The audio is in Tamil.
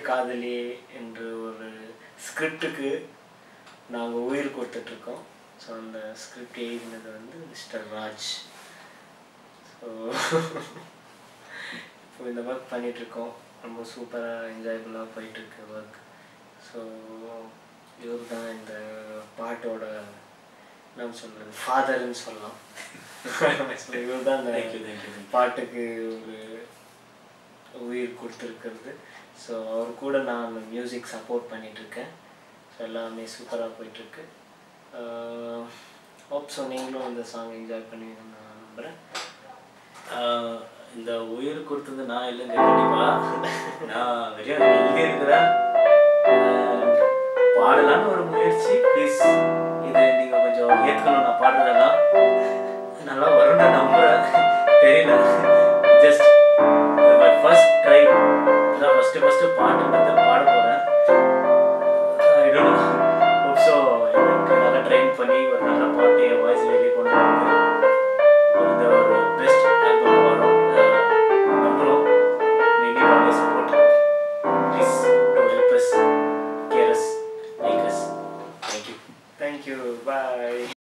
காதலியே என்ற ஒரு ஸ்கிரிப்டுக்கு நாங்கள் உயிர் கொடுத்துட்ருக்கோம். ஸோ அந்த ஸ்கிரிப்ட் எழுதினது வந்து மிஸ்டர் ராஜ். ஸோ இப்போ இந்த ஒர்க் பண்ணிகிட்ருக்கோம். ரொம்ப சூப்பராக என்ஜாயபுளாக போயிட்டுருக்கு ஒர்க். ஸோ இவர் தான் இந்த பாட்டோட என்ன சொல்கிறது ஃபாதர்ன்னு சொல்லலாம். ஸோ இவர் தான் இந்த பாட்டுக்கு ஒரு உயிர் கொடுத்துருக்கிறது. ஸோ அவர் கூட நான் மியூசிக் சப்போர்ட் பண்ணிகிட்ருக்கேன். ஸோ எல்லாமே சூப்பராக போயிட்டுருக்கு. ஹோப் ஸோ நீங்களும் இந்த சாங் என்ஜாய் பண்ணுவீங்கன்னு நான் நம்புகிறேன். இந்த உயிர் கொடுத்தது நான் இல்லைங்க, கண்டிப்பாக நான் வெறும் எழுதி இருக்கிறேன். பாடலான்னு ஒரு முயற்சி, ப்ளீஸ் இதை நீங்கள் கொஞ்சம் ஏற்றுக்கணும். நான் பாடுறதெல்லாம் நல்லா வரும்னு நான் நம்புகிறேன். தெரியல, ஜஸ்ட் மை ஃபர்ஸ்ட் ட்ரை. இதான் ஃபஸ்ட்டு பாட்டுன்றது பாட போகிறேன். I don't know, hope so எனக்கு நல்லா ட்ரெயின் பண்ணி ஒரு நல்ல பாட்டு என் வாய்ஸ் வெளியே கொண்டு வந்து இந்த ஒரு பெஸ்ட் ஆல்பம் வரும் நம்புகிறோம். we need all your support. Please do help us, care us, like us. Thank you. Thank you. Bye.